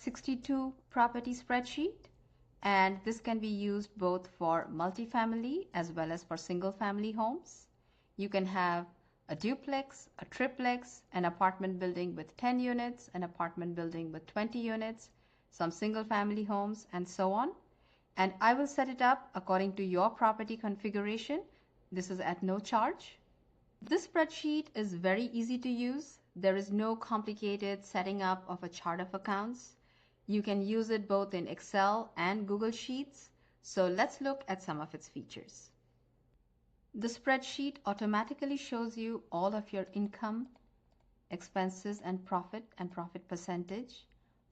62 property spreadsheet, and this can be used both for multifamily as well as for single family homes. You can have a duplex, a triplex, an apartment building with 10 units, an apartment building with 20 units, some single family homes, and so on. And I will set it up according to your property configuration. This is at no charge. This spreadsheet is very easy to use. There is no complicated setting up of a chart of accounts. You can use it both in Excel and Google Sheets. So let's look at some of its features. The spreadsheet automatically shows you all of your income, expenses, and profit percentage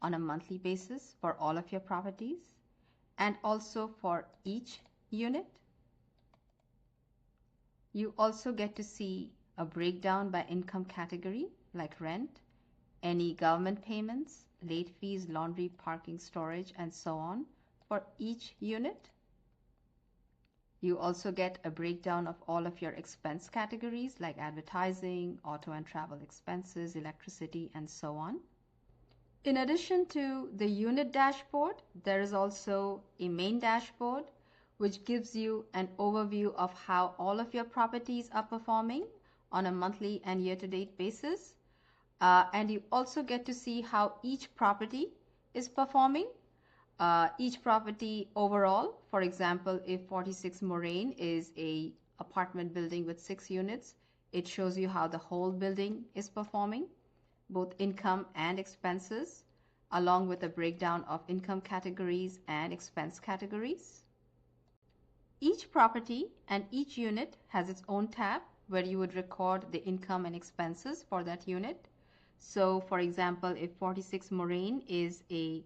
on a monthly basis for all of your properties, and also for each unit. You also get to see a breakdown by income category like rent, any government payments, late fees, laundry, parking, storage, and so on for each unit. You also get a breakdown of all of your expense categories like advertising, auto and travel expenses, electricity, and so on. In addition to the unit dashboard, there is also a main dashboard which gives you an overview of how all of your properties are performing on a monthly and year-to-date basis. And you also get to see how each property is performing. Each property overall, for example, if 46 Moraine is a apartment building with 6 units, it shows you how the whole building is performing, both income and expenses, along with a breakdown of income categories and expense categories. Each property and each unit has its own tab where you would record the income and expenses for that unit. So for example, if 46 Moraine is a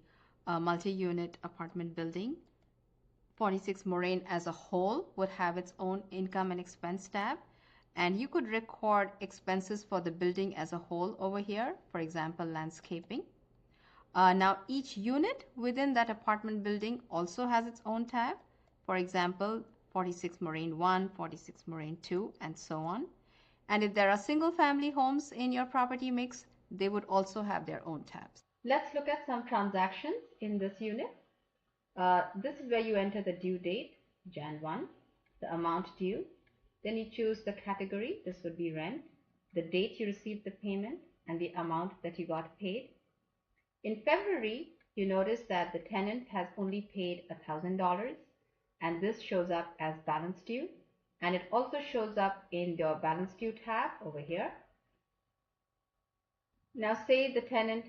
multi-unit apartment building, 46 Moraine as a whole would have its own income and expense tab, and you could record expenses for the building as a whole over here, for example, landscaping. Now each unit within that apartment building also has its own tab. For example, 46 Moraine 1, 46 Moraine 2, and so on. And if there are single family homes in your property mix, they would also have their own tabs. Let's look at some transactions in this unit. This is where you enter the due date, Jan 1, the amount due. Then you choose the category, this would be rent, the date you received the payment, and the amount that you got paid. In February, you notice that the tenant has only paid $1,000, and this shows up as balance due, and it also shows up in your balance due tab over here. Now say the tenant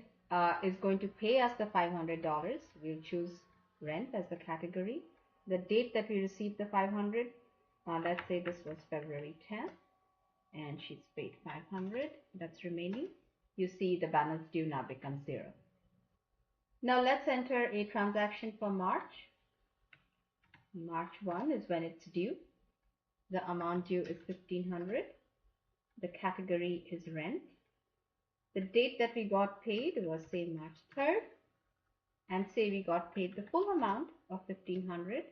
is going to pay us the $500. We'll choose rent as the category. The date that we received the $500, let's say this was February 10th, and she's paid $500, that's remaining. You see the balance due now becomes 0. Now let's enter a transaction for March. March 1 is when it's due. The amount due is $1,500. The category is rent. The date that we got paid was say March 3rd, and say we got paid the full amount of $1,500.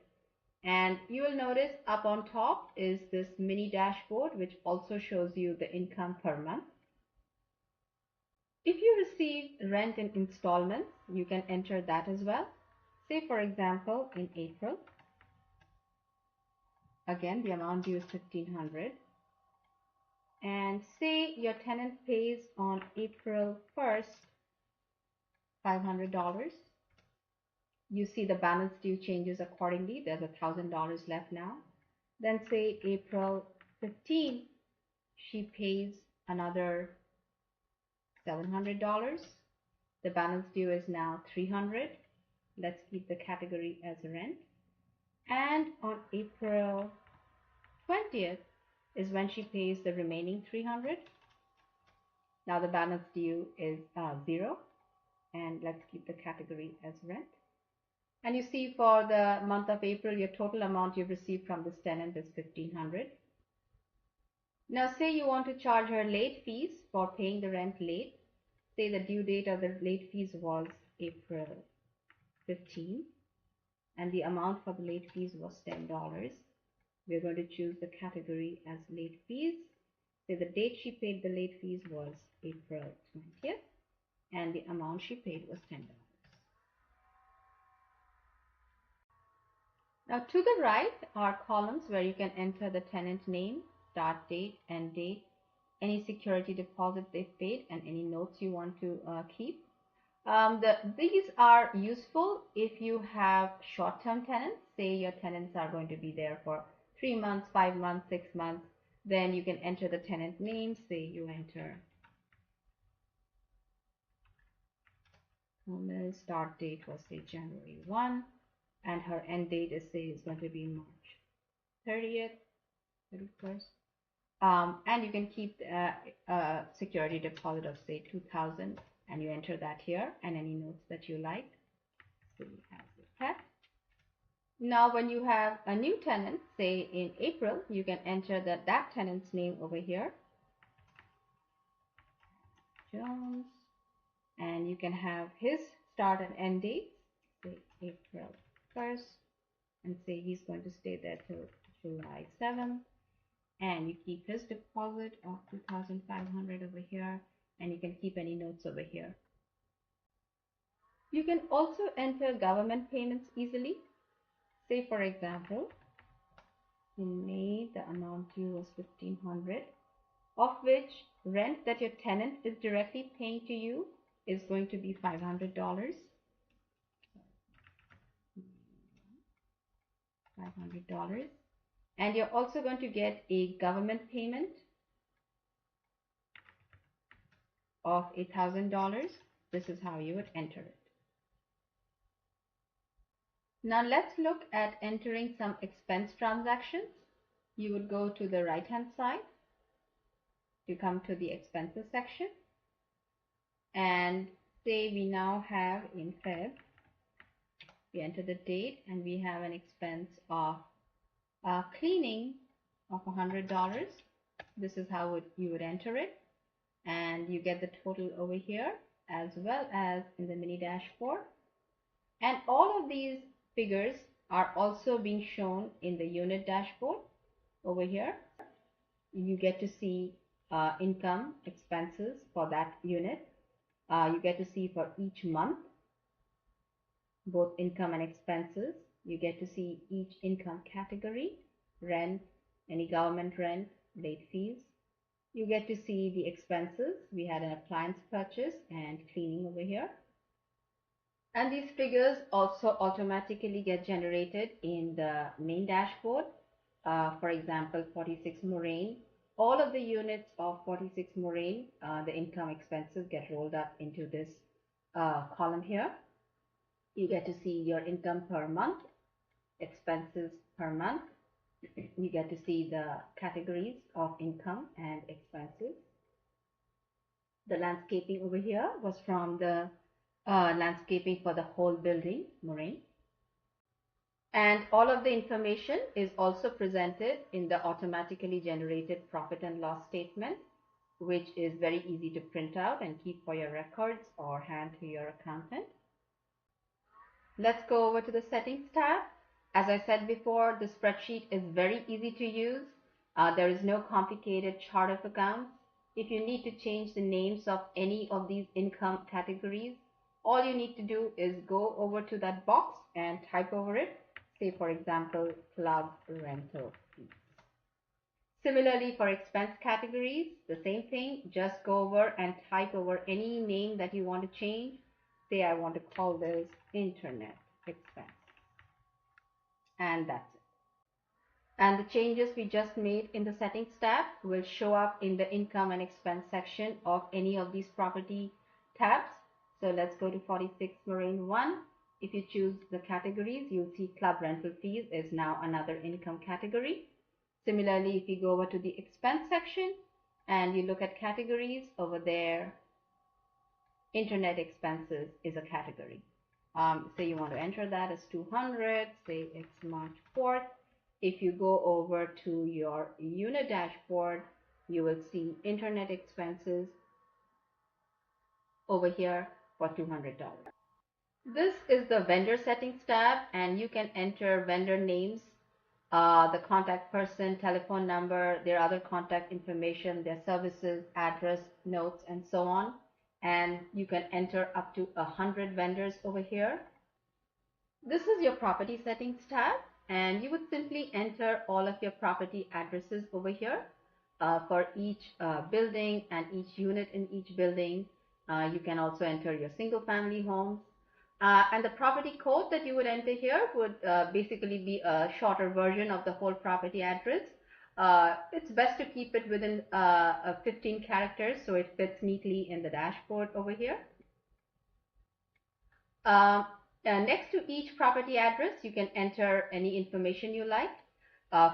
And you will notice up on top is this mini dashboard which also shows you the income per month. If you receive rent in installments, you can enter that as well. Say for example in April, again the amount due is $1,500, and say your tenant pays on April 1st $500. You see the balance due changes accordingly. There's $1,000 left now. Then say April 15th, she pays another $700. The balance due is now $300. Let's keep the category as rent. And on April 20th is when she pays the remaining $300. Now the balance due is 0. And let's keep the category as rent. And you see for the month of April, your total amount you've received from this tenant is $1,500. Now say you want to charge her late fees for paying the rent late. Say the due date of the late fees was April 15, and the amount for the late fees was $10. We're going to choose the category as late fees. Say the date she paid the late fees was April 20th, and the amount she paid was $10. Now to the right are columns where you can enter the tenant name, start date, end date, any security deposit they've paid, and any notes you want to keep. These are useful if you have short-term tenants. Say your tenants are going to be there for 3 months, 5 months, 6 months. Then you can enter the tenant name. Say you enter start date was say January 1, and her end date is say is going to be March 30th, 31st. And you can keep a security deposit of say 2,000, and you enter that here, and any notes that you like. So you have the text. Now, when you have a new tenant, say in April, you can enter that tenant's name over here, Jones, and you can have his start and end dates, say April 1st, and say he's going to stay there till July 7th. And you keep his deposit of 2,500 over here, and you can keep any notes over here. You can also enter government payments easily. Say for example, in May the amount due was 1,500, of which rent that your tenant is directly paying to you is going to be $500. $500. And you're also going to get a government payment of $1,000. This is how you would enter it. Now let's look at entering some expense transactions. You would go to the right hand side to come to the expenses section, and say we now have in Feb, we enter the date and we have an expense of cleaning of $100. This is how you would enter it, and you get the total over here as well as in the mini dashboard. And all of these figures are also being shown in the unit dashboard over here. You get to see income, expenses for that unit. You get to see for each month both income and expenses. You get to see each income category, rent, any government rent, late fees. You get to see the expenses. We had an appliance purchase and cleaning over here. And these figures also automatically get generated in the main dashboard. For example, 46 Moraine. All of the units of 46 Moraine, the income expenses get rolled up into this column here. You get to see your income per month, expenses per month. You get to see the categories of income and expenses. The landscaping over here was from the landscaping for the whole building, Moraine. And all of the information is also presented in the automatically generated profit and loss statement, which is very easy to print out and keep for your records or hand to your accountant. Let's go over to the settings tab. As I said before, the spreadsheet is very easy to use. There is no complicated chart of accounts. If you need to change the names of any of these income categories, all you need to do is go over to that box and type over it. Say, for example, club rental fees. Similarly, for expense categories, the same thing. Just go over and type over any name that you want to change. Say, I want to call this internet expense. And that's it. And the changes we just made in the settings tab will show up in the income and expense section of any of these property tabs. So let's go to 46 Moraine 1. If you choose the categories, you'll see club rental fees is now another income category. Similarly, if you go over to the expense section and you look at categories over there, internet expenses is a category. Say you want to enter that as 200, say it's March 4th. If you go over to your unit dashboard, you will see internet expenses over here for $200. This is the vendor settings tab, and you can enter vendor names, the contact person, telephone number, their other contact information, their services, address, notes, and so on. And you can enter up to 100 vendors over here. This is your property settings tab, And you would simply enter all of your property addresses over here for each building and each unit in each building. You can also enter your single family homes. And the property code that you would enter here would basically be a shorter version of the whole property address. It's best to keep it within 15 characters so it fits neatly in the dashboard over here. Next to each property address, you can enter any information you like.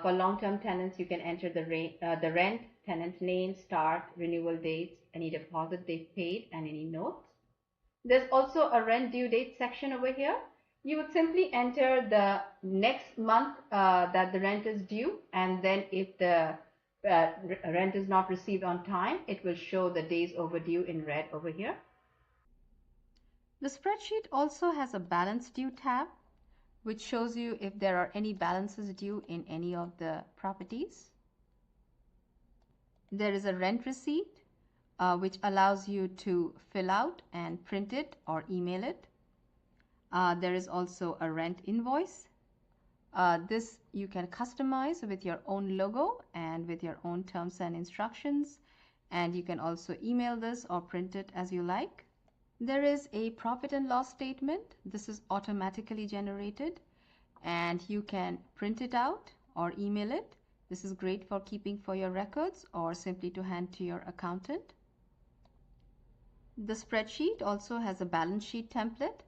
For long-term tenants, you can enter the rent, tenant name, start, renewal dates, any deposit they've paid, and any notes. There's also a rent due date section over here. You would simply enter the next month that the rent is due, and then if the rent is not received on time, it will show the days overdue in red over here. The spreadsheet also has a balance due tab, which shows you if there are any balances due in any of the properties. There is a rent receipt, which allows you to fill out and print it or email it. There is also a rent invoice. This you can customize with your own logo and with your own terms and instructions, and you can also email this or print it as you like. There is a profit and loss statement. This is automatically generated and you can print it out or email it. This is great for keeping for your records or simply to hand to your accountant. The spreadsheet also has a balance sheet template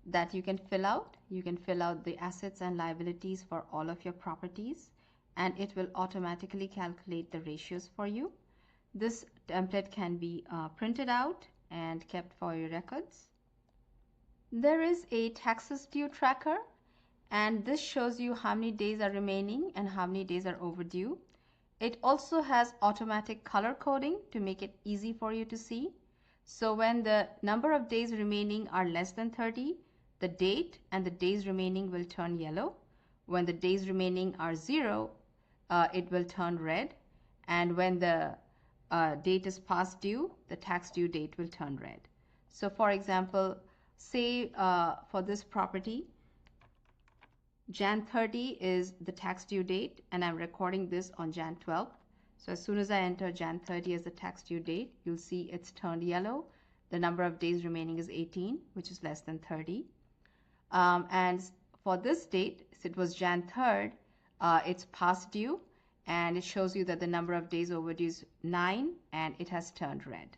that you can fill out. You can fill out the assets and liabilities for all of your properties and it will automatically calculate the ratios for you. This template can be printed out and kept for your records. There is a taxes due tracker and this shows you how many days are remaining and how many days are overdue. It also has automatic color coding to make it easy for you to see. So when the number of days remaining are less than 30, the date and the days remaining will turn yellow. When the days remaining are 0, it will turn red. And when the date is past due, the tax due date will turn red. So for example, say for this property, Jan 30 is the tax due date and I'm recording this on Jan 12th. So as soon as I enter Jan 30 as the tax due date, you'll see it's turned yellow. The number of days remaining is 18, which is less than 30. And for this date, it was Jan 3rd, it's past due and it shows you that the number of days overdue is 9 and it has turned red.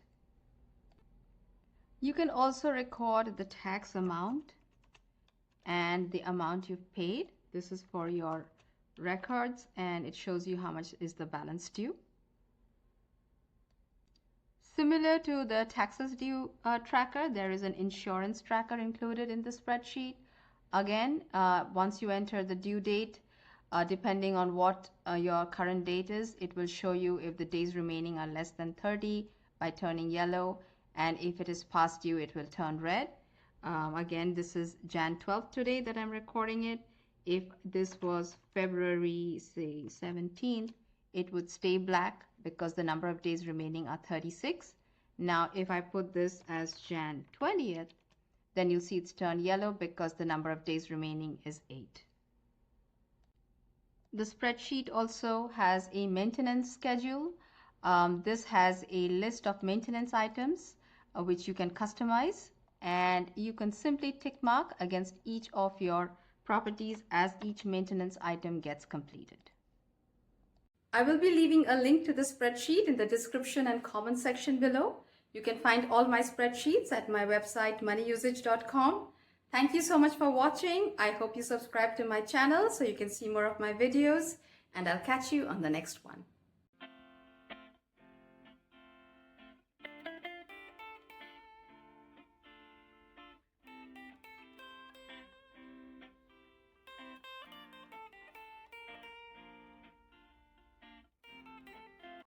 You can also record the tax amount and the amount you've paid. This is for your records and it shows you how much is the balance due. Similar to the taxes due tracker, there is an insurance tracker included in the spreadsheet. Again, once you enter the due date, depending on what your current date is, it will show you if the days remaining are less than 30 by turning yellow, and if it is past due, it will turn red. Again, this is Jan 12th today that I'm recording it. If this was February, say 17th, it would stay black because the number of days remaining are 36. Now, if I put this as Jan 20th, then you'll see it's turned yellow because the number of days remaining is 8. The spreadsheet also has a maintenance schedule. This has a list of maintenance items which you can customize, and you can simply tick mark against each of your properties as each maintenance item gets completed. I will be leaving a link to the spreadsheet in the description and comment section below. You can find all my spreadsheets at my website moneyusage.com. Thank you so much for watching. I hope you subscribe to my channel so you can see more of my videos, and I'll catch you on the next one.